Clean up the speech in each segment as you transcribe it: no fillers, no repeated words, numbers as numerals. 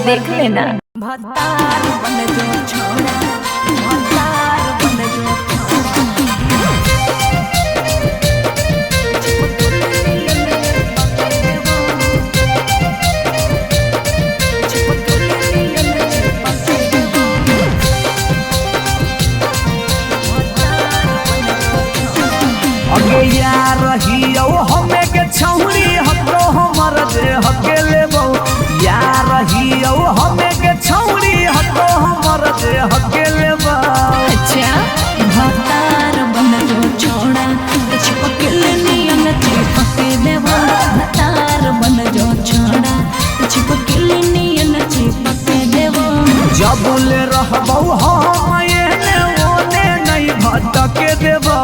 देख लेना। भतार बन जो छोड़ा, भतार बन जो अगे यार रहियो हमें के छौरी हतो हमर दे हके लेबो यार रहियो हमें के छौरी हतो हमर दे हके लेबो। अच्छा भतार बन जो छोड़ा चिपके नियन चिपके देबो। भतार बन जो छोड़ा चिपके नियन चिपके देबो। जबले रहबो हम एने ओने नहीं भटके देबो।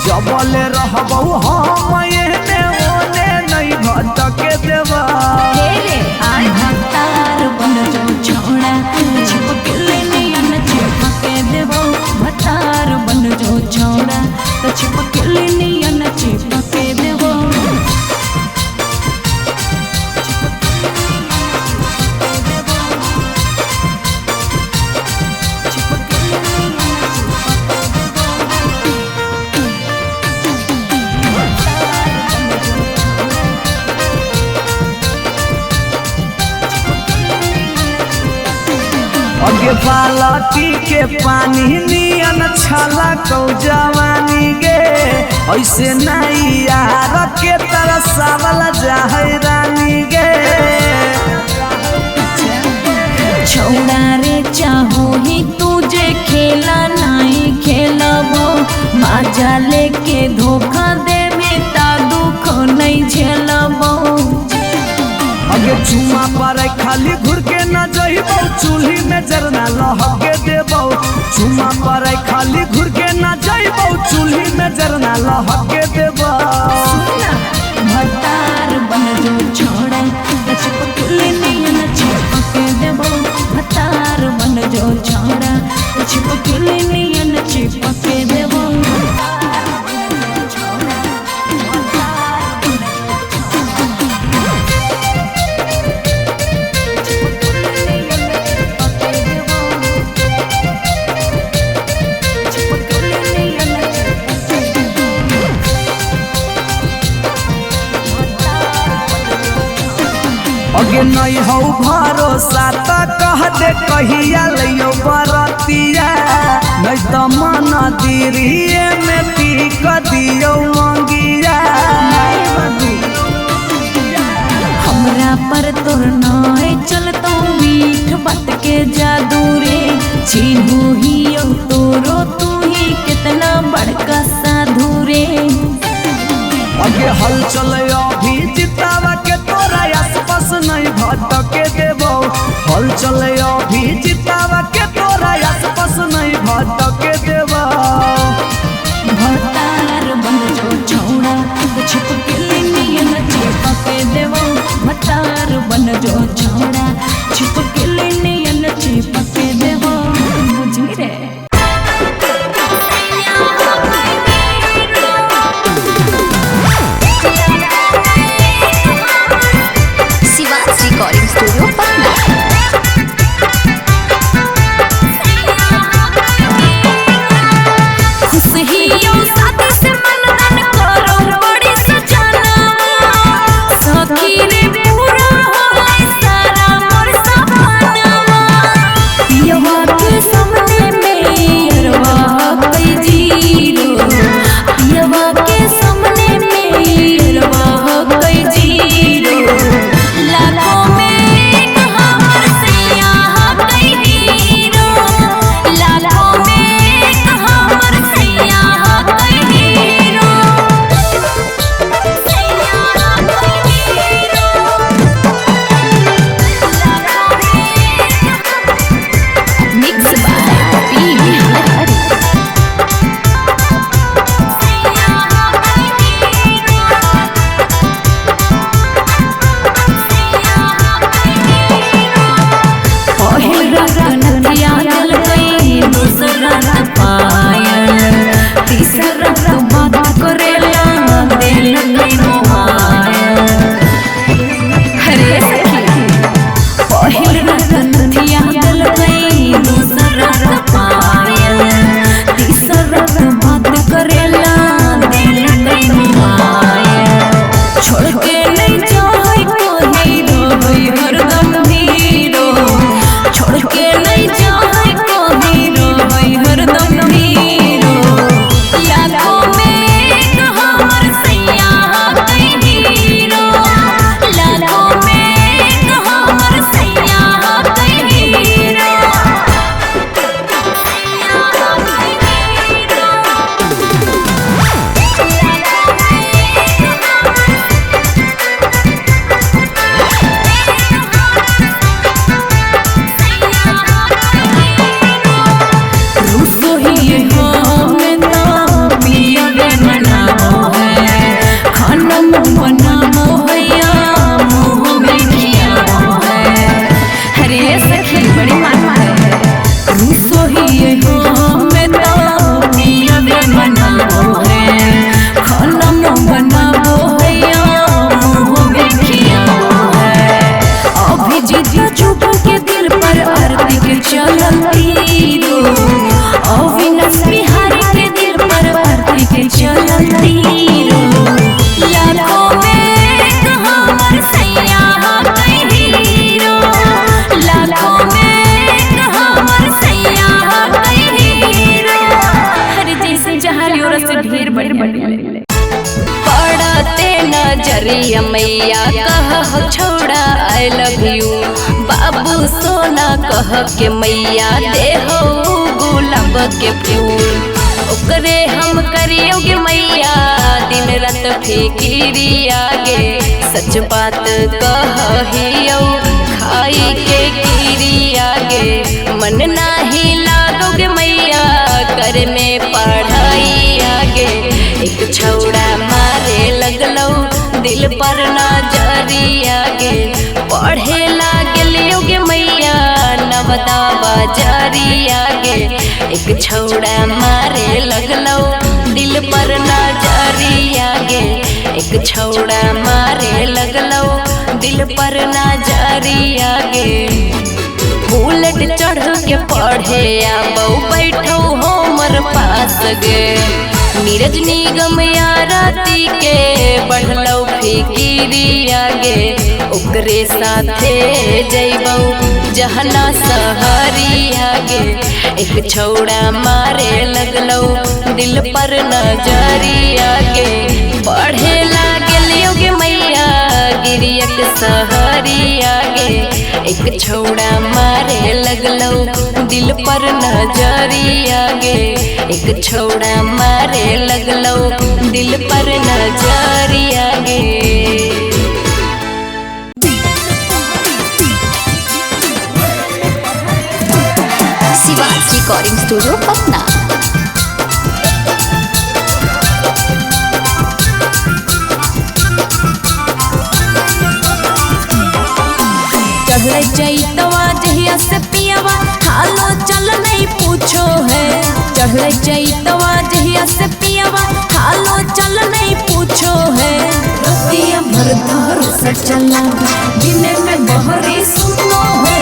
जबले रहबो हम एने ओने नहीं भटके देबो। रे आय भतार बन जो छोड़ा चिपके नियन चिपके देबो। भतार बन जो छोड़ा चिपके नियन चिपके देबो। अगे बालटी के पानी नियन छला कौ जवानी गे ऐसे नहीं यार के तरसावल जाहै रानी गे। छोड़ा रे चाहो ही तुझे खेला नहीं खेलबो। माजा लेके धोखा दे बेटा दुख नहीं झेलबो। अगे चुमा पर खाली घुर के न जइबो चूल्ही में जरना लहके देबो। चुमा पर खाली घुर के न जइबो चूल्ही में जरना लहके देबो। भतार बन जो छोड़ा चिपके नियन चिपके देबो। भतार बन जो छोड़ा चिपके नियन चिपके देबो। अगे नहीं हो भरोसा तो कह दे कहिया लियो बरतिया नहीं तो मन दिरिए में पीक दियो मंगिया। हमरा पर तोर नाय चलतो मीठ बात के जादू रे। चिन्हू ही तोरो तू ही कितना बड़का साधु रे। अगे हल चल अभी जितावा के तोरा आसपास नहीं भटके देबो। हल चल अभी जितावा के तोरा आसपास नहीं भटके देबो। भतार बन जो छोड़ा चिपके नियन चिपके देबो। भतार बन जो छोड़ा चिपके नियन चिपके देबो। बुझी रे रिकॉर्डिंग स्टूडियो पटना। खुश ही साथी से मनन करो बड़ी सजाना। सखी रे पूरा होले सोना कह के मैया देहो गुलाब के फूल ओकरे हम करियोगे मैया दिन रात फिकिरिया गे सच बात कहियो खाई के गिरिया गे मन नाही लागोगे मैया कर में पढ़ाई आगे एक छौड़ा मारे लगलो दिल पर नजरिया गे पढ़े लागलियोगे मैया नवदा बाजारिया गे एक छौड़ा मारे लगलो दिल पर नजरिया गे एक छौड़ा मारे लगलो दिल पर नजरिया गे बुलेट चढ़ के पढ़े आबो बैठो हमर पास गे नीरज निगम याराती के बढ़लो फिकिरिया गे ओकरे साथे जइबो जहना सहरिया गे एक छौड़ा मारे लगलो दिल पर नजरिया गे पढ़े लागलियोगे मैया गिरियक सहरिया गे एक छौड़ा मारे लगलो दिल पर नजरिया गे एक छौड़ा मारे लगलो दिल पर नजरिया गे शिवाज रिकॉर्डिंग स्टूडियो पटना। चढ़ले चैतवा जहिया से पियावा हालो चल नहीं पूछो है चढ़ले चैतवा जहिया से पियावा हालो चल नहीं पूछो है रतिया भर धर से चला दिने में बहरी सुनो है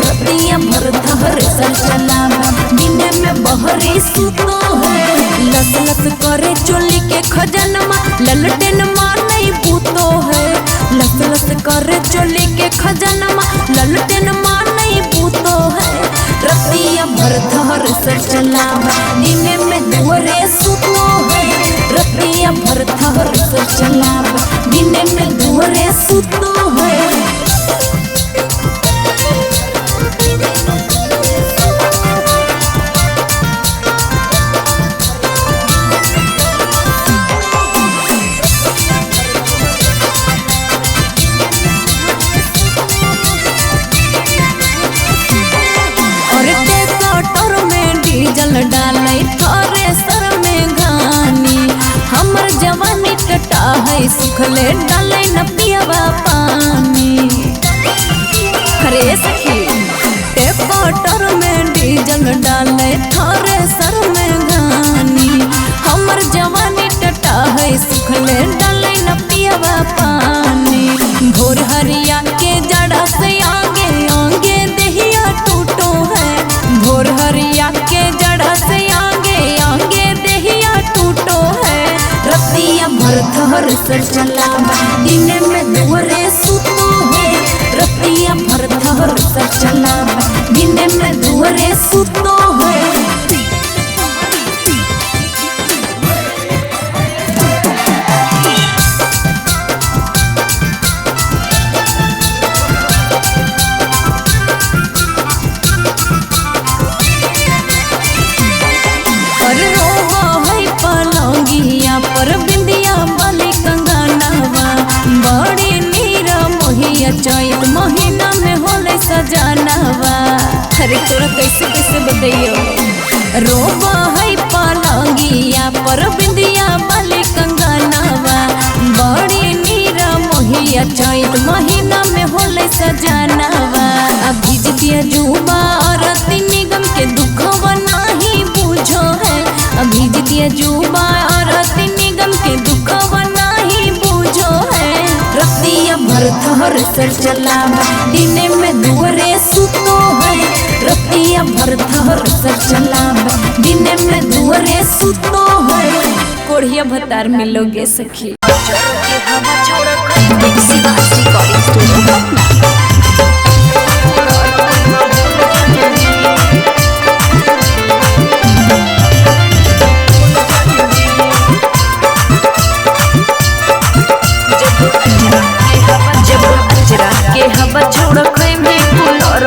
रतिया भर धर से चला दिने में बहरी सुनो है लस लस करे चोली के खजनमा ललटेन मार नहीं बूतो है लस लस करे चोली के खजनमा ललटेन मार नहीं बूतो है रतिया भर धर से चला दिने में दुअरे सुतो है रतिया भर धर से चला दिने में दुअरे सुतो है डाले थोरे सर में घानी हमर जवानी टटा है सुखले डाले न पियावा पानी अरे सखी टेपोटर में डीजल डाले थोरे सर में घानी हमर जवानी टटा है सुखले डाले न पियावा पानी भोर हरिया के जड़ा से आगे आगे दहिया टूटो है भोर हरिया के जड़ा से आगे आगे दहिया टूटो है रतिया भर धर से चला दिने में दुअरे सुतो है रतिया भर धर से चला दिने में दुअरे सुतो है पर बिंदिया वाली कंगनवा बड़ी नीरा मोहिया चैत महीना में होले सजनवा अरे तोरा कैसे कैसे बताइयो रोबा है पलंगिया पर बिंदिया वाली कंगनवा बड़ी नीरा मोहिया चैत महीना में होले सजनवा अभी जितिया जुबा रति निगम के दुखवा नहीं बुझो है अभी जितिया जुबा रति निगम के दुखवा नहीं बुझो है रतिया भर धर से चला दिने में दुअरे सुतो है रतिया भर धर से चला दिने में दुअरे सुतो है कोढ़िया भतार मिलोगे सखी शिवाज रिकॉर्डिंग स्टूडियो पटना। के हवा छोड़ में कूलर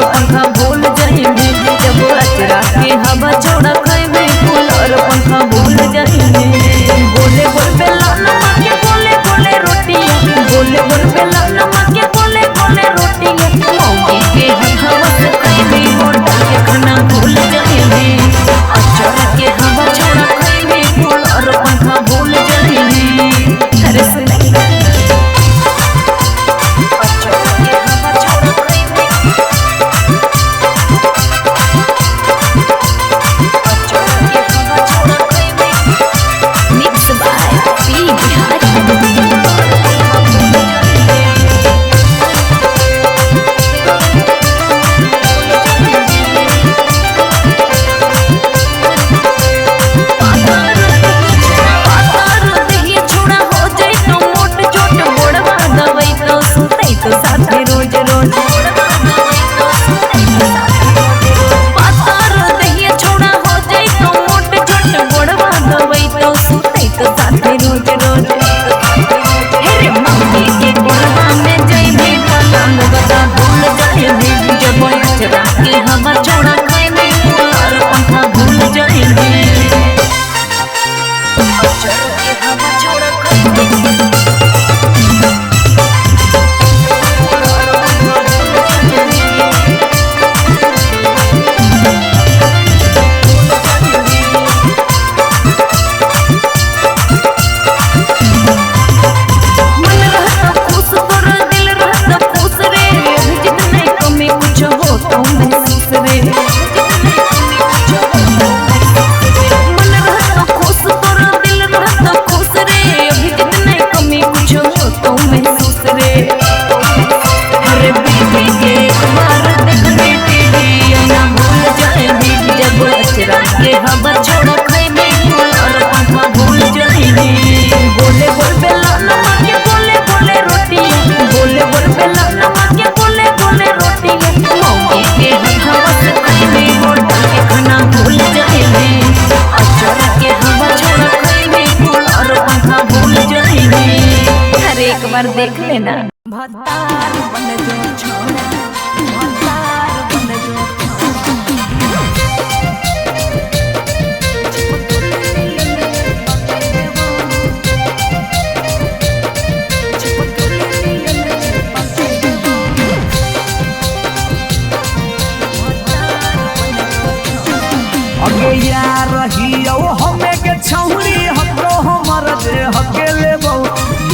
अगे यार रहियो हमें के छौरी हको हमर जे हकेले बहु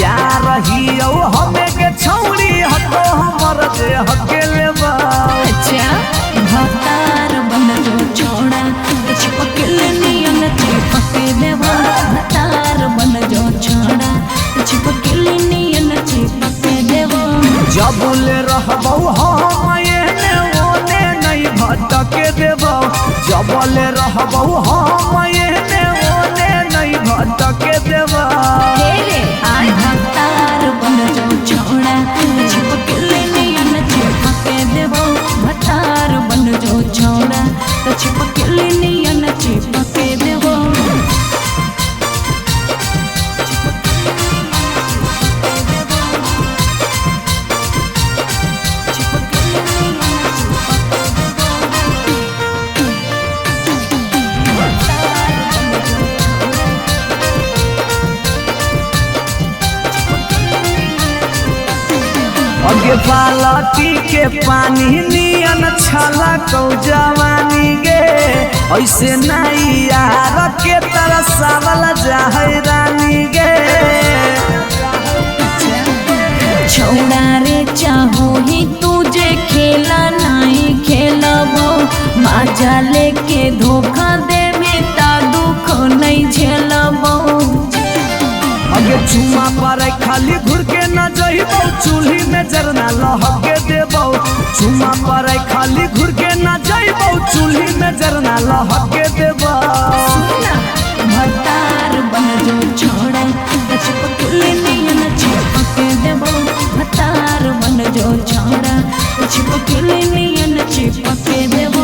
यार रहियो हमें के छौरी हको हमर जे हकेले बहु अच्छा भतार बन जो छोड़ा चिपक नियन चिपक देबो भतार बन जो छोड़ा चिपक नियन चिपक देबो जबले रहबौ हम एने ओने नहीं भटके देबौ जबले रहबौ हम एने ओने नहीं भटके देबौ हे रे आय भतार बन जो छोड़ा चिपक नियन चिपक देबो भतार बन जो छोड़ा चिपक नियन चिपक देबो अगे बालटी के पानी नियन छला कौ जवानी गे ऐसे नहीं यार के तरह सावल जाहे रानी गे छोड़ा रे चाहो ही तुझे खेला नहीं खेलबो माजा लेके धोखा देवे ता दुख नहीं झेलबो अगे चुमा पर खाली घुर के न जइबौ चूल्ही में जरना लहके देबौ चुमा पर खाली घुर के न जइबौ चूल्ही में जरना लहके देबौ सुना भतार बन जो छोड़ा चिपक नियन चिपक देबो भतार बन जो छोड़ा चिपक नियन चिपक देबो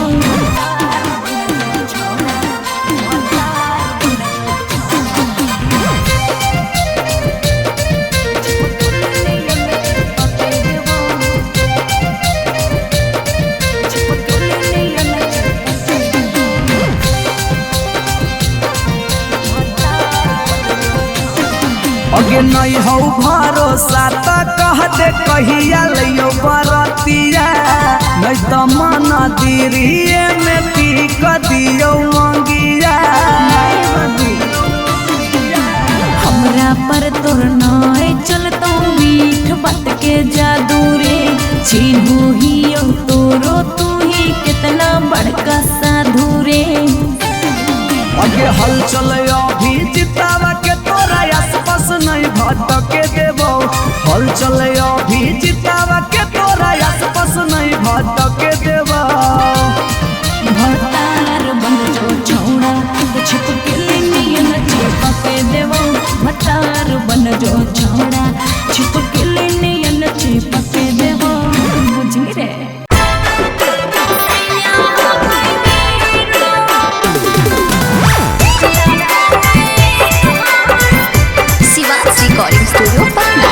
अगे नहीं हो भरोसा त कह दे कहिया लियो बरतिया नहीं तो मन दिरिए में पीक दियो मंगिया हमरा पर तोर नाय चलतो मीठ बात के जादू रे चिन्हू ही तोरो तू ही कितना बड़का साधु रे अगे हल चल अभी जितावा के तोरा आसपास नहीं भटके देबो हल चल अभी जितावा के तोरा आसपास नहीं भटके देबो भतार बन जो छोड़ा चिपक नियन चिपक देबो भतार बन जो छोड़ा चिपक नियन चिपक देबो बुझी रे शिवांश रिकॉर्डिंग स्टूडियो पटना।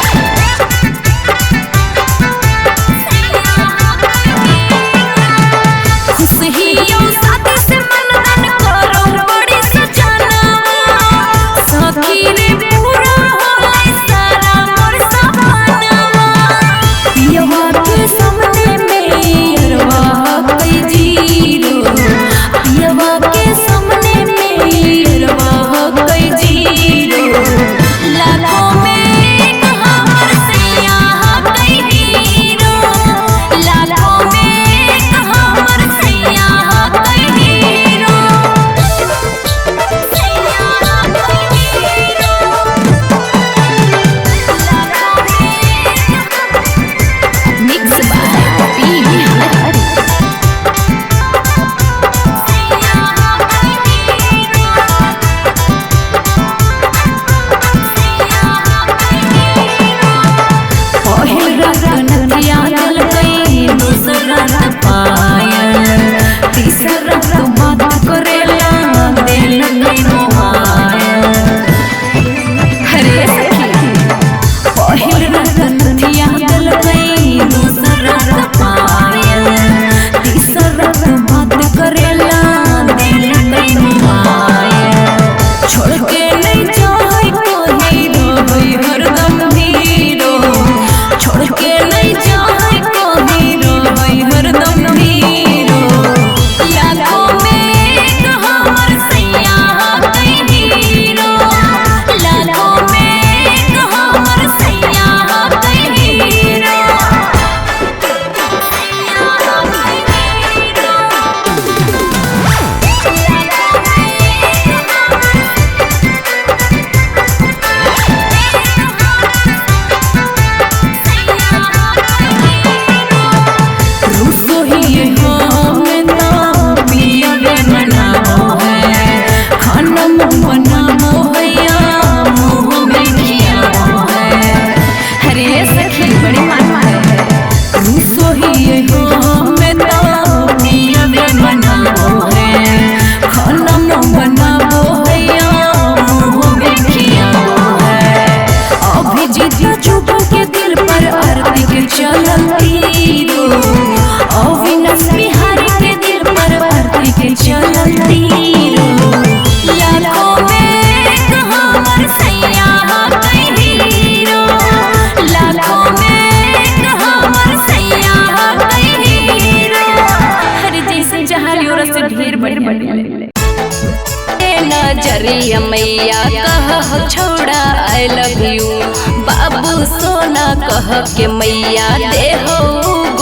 सोना कह के मैया दे हो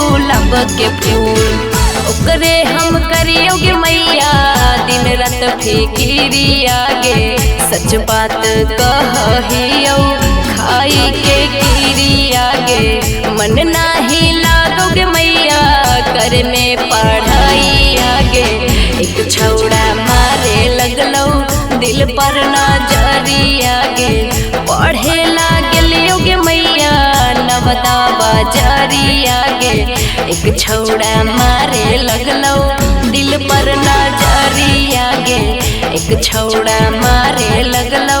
गुलाब के फूल ओकरे हम करियोगे मैया दिन रात फिकिरी आगे सच बात कहियो खाई के गिरी आगे मन नाही लागोगे मैया कर में पढ़ाई आगे एक छौड़ा मारे लगलो दिल पर नजरी आगे पढ़े लागलियोगे मैया नवदा बाजारी आगे एक छौड़ा मारे लगलो दिल पर नजरी आगे एक छौड़ा मारे लगलो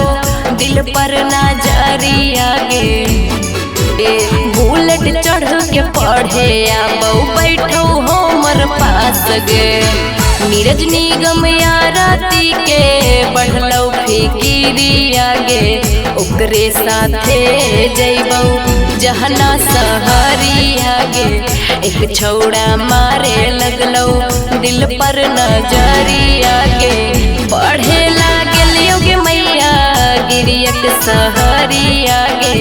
दिल पर नजरी आगे बुलेट चढ़ के पढ़े आबो बैठो हमर पास गे नीरज निगम याराती के बढ़लो फिकिरी आगे ओकरे साथे जइबो जहना सहरी आगे एक छौड़ा मारे लगलो दिल पर नजरी आगे पढ़े लागलियोगे मैया गिरियक सहरी आगे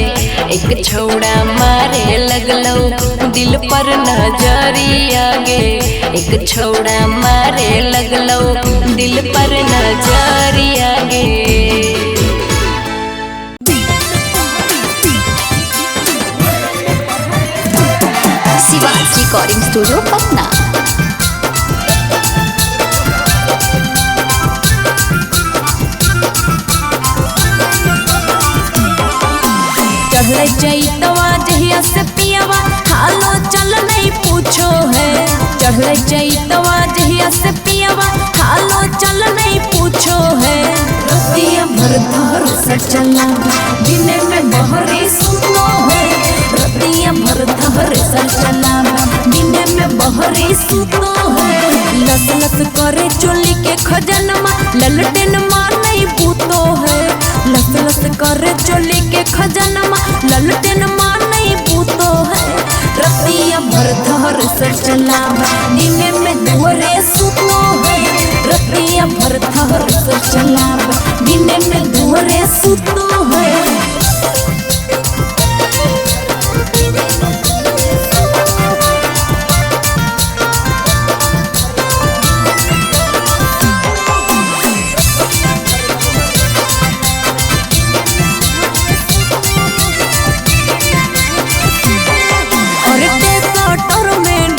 एक छौड़ा मारे लगलो दिल पर नजरी आगे एक छौड़ा मारे लगलो दिल पर नजरी आगे। Shivansh recording studio Patna. चढ़ जैतवा जहिया से पियावा हालो चल नहीं पूछो है चढ़ जैतवा जहिया से पियावा हालो चल नहीं पूछो है रतिया भर धर से चला दिन में बहरी सुनो है रतिया भर धर से चला दिन में बहरी सुनो है लस लस करे चोली के खजनमा ललटेन मार नहीं बूतो है लस लस करे चोली के खजनमा ललटेन मार नहीं बूतो है रतिया भर धर से चला दिन में दुअरे सुतो है रतिया भर धर से चला दिन में दुअरे सुतो है।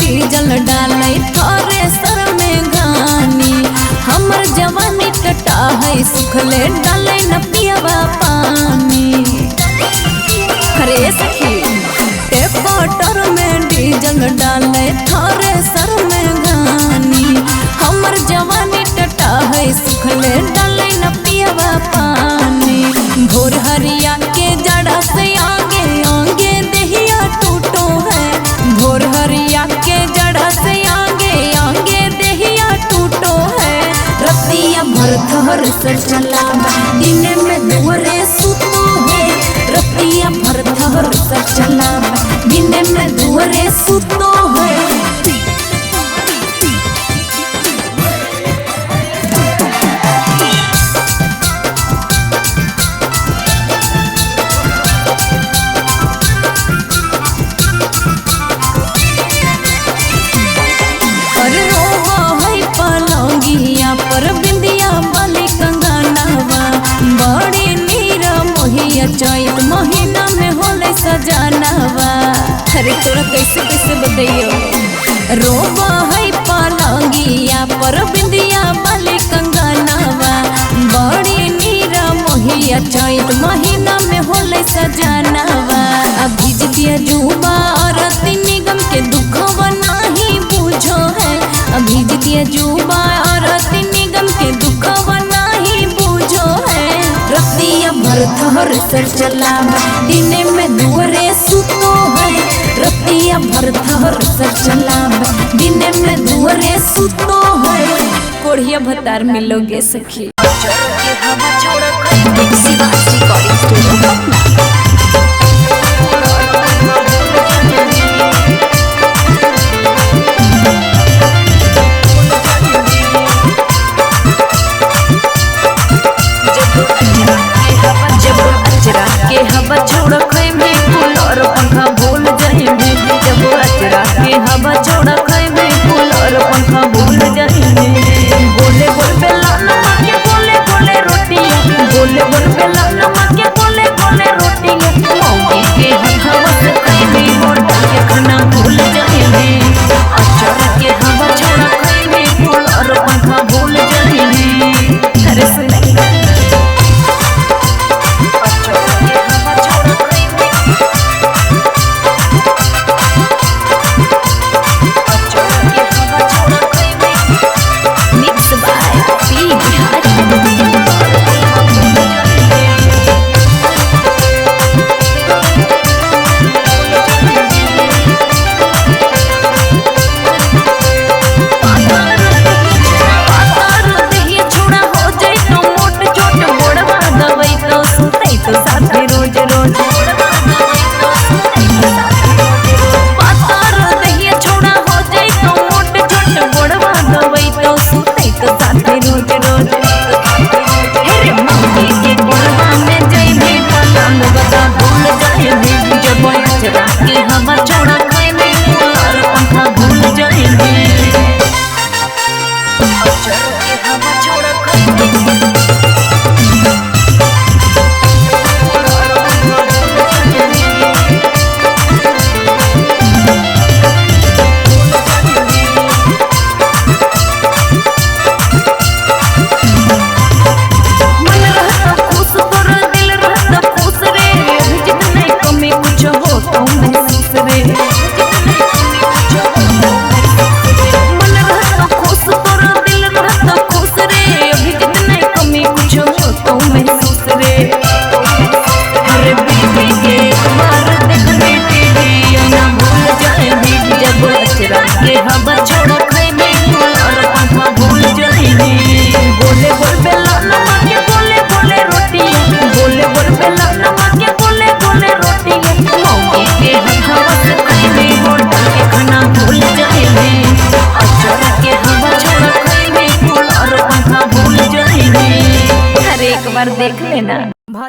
डीजल डाले थारे सर में गानी हमर जवानी कटा है सुखले डाले न पियावा पानी अरे सखी टेपाटर में डीजल डाले थारे सर में गानी हमर जवानी कटा है सुखले डाले न पियावा पानी भोर हरिया के जड़ा से आगे आगे देहिया टूटो है भोर हरिया के जड़ा से आगे आगे देहिया टूटो है रतिया भर धर से चला दिन में दुअरे सुतो है रतिया भर धर से चला दिन में दुअरे सुतो है। पर बिंदिया वाली कंगनवा बड़ी नीरा मोहिया चैत महीना में होले सजनवा अरे तोरा कैसे कैसे बताइयो रोबा है पलंगिया पर बिंदिया वाली कंगनवा बड़ी नीरा मोहिया चैत महीना में होले सजनवा अभी जितिया जुबा रति निगम के दुखवा नहीं बुझो है अभी जितिया जुबा रति निगम के दुखवा नहीं बुझो है रतिया भर धर से चला दिन में दुअरे सुतो है रतिया भर धर से चला दिन में दुअरे सुतो है कोढ़िया भतार मिलोगे सखी। Shivansh recording studio Patna. के हवा छोड़ में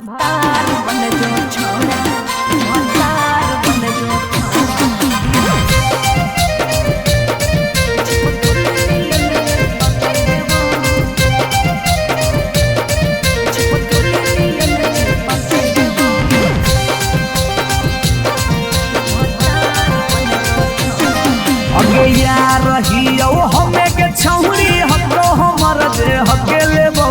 भतार बन जो छोड़ा भतार बन जो अगे यार रहियो हमें के छौरी हको हमर जे हके लेबो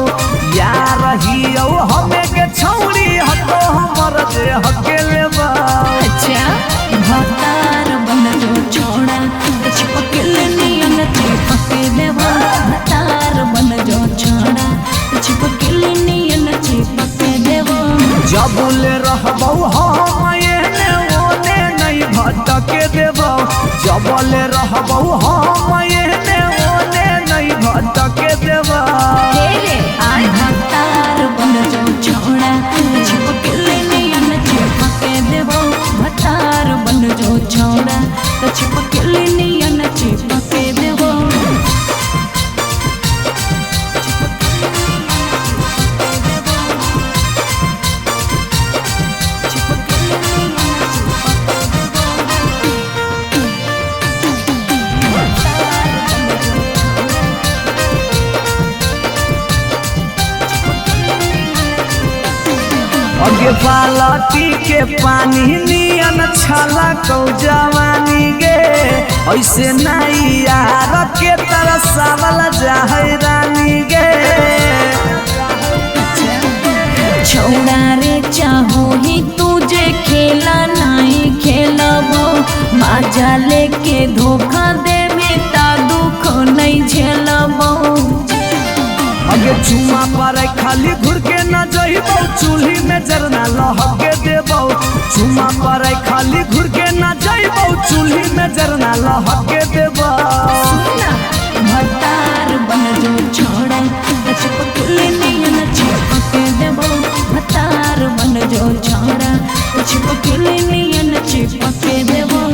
यार रहियो हमें के छौरी हको हमर जे हके लेबो। अच्छा भतार बन जो छोड़ा चिपकल नियन चिपके देवा भतार बन जो छोड़ा चिपकल नियन चिपके देवा। जबुले रहबो हम एने ओने नहीं भटके देबो जबले रहबो हम एने ओने नहीं भटके देबो। भतार बन जो छोड़ा चिपकल नियन चिपके देवा भतार बन जो छोड़ा चिपकल नियन चिपके देवा। अगे बालटी के पानी नियन छला कौ जवानी गे ऐसे नहीं यार के तरसावल जाहै रानी गे। छोड़ा रे चाहो ही तुझे खेला नहीं खेलबो मजा लेके धोखा देवे ता दुख नहीं झेलबो। अगे चुमा पर खाली घुर के न जइबो चूल्ही में जरना लहके देबो चुमा पर खाली घुर के न जइबो चूल्ही में जरना लहके देबो। भतार बन जो छोड़ा चिपकल नियन चिपके देबो भतार बन जो छोड़ा चिपकल नियन चिपके देबो।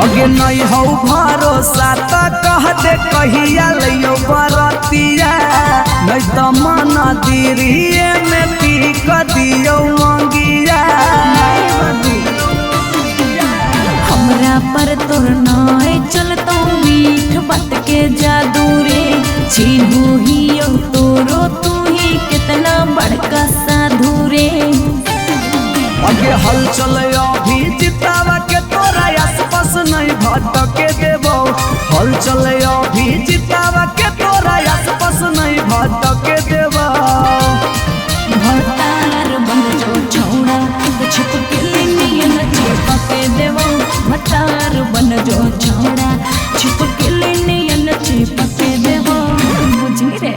अगे नहीं हो भरोसा त कह दे कहिया लियो बरतिया नहीं तो मन दिरिए में पीक दियो मंगिया। हमरा पर तोर नाय चलतो मीठ बात के जादू रे छीनू ही तोरो तू ही कितना बड़का साधु रे। अगे हल चल अभी जितावा के तोरा आसपास नहीं भटके देबो हल चल अभी जितावा के तोरा आसपास नहीं भटके देबो। भतार बन जो छोड़ा चिपकल नियन चिपके देबो भतार बन जो छोड़ा चिपकल नियन चिपके देबो बुझी रे।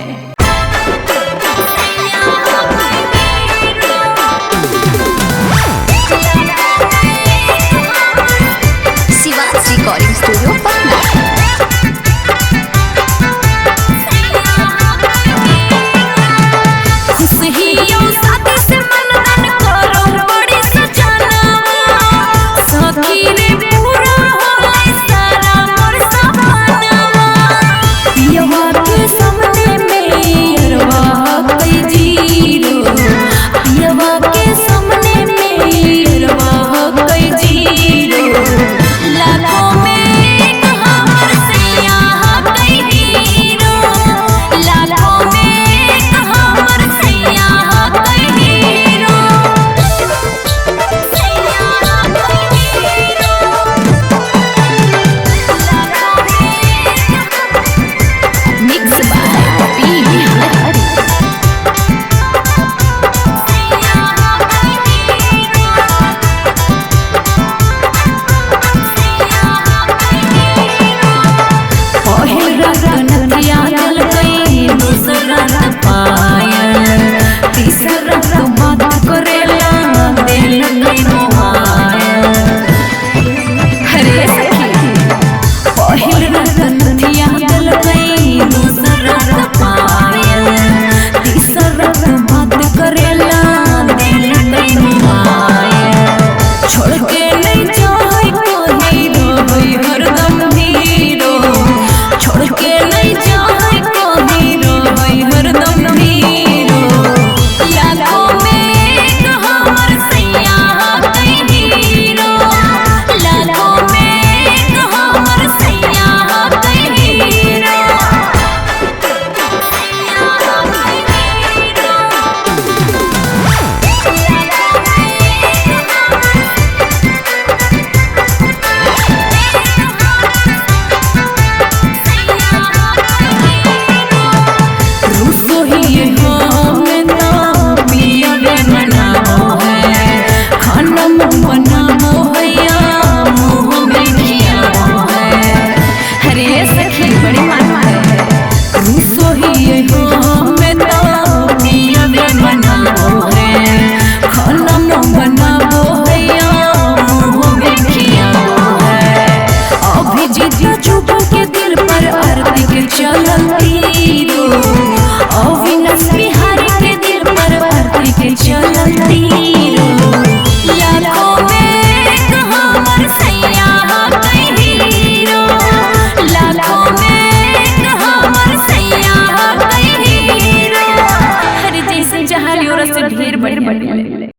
Shivaj recording studio Patna. सखी रे पूरा होले सा बनामो है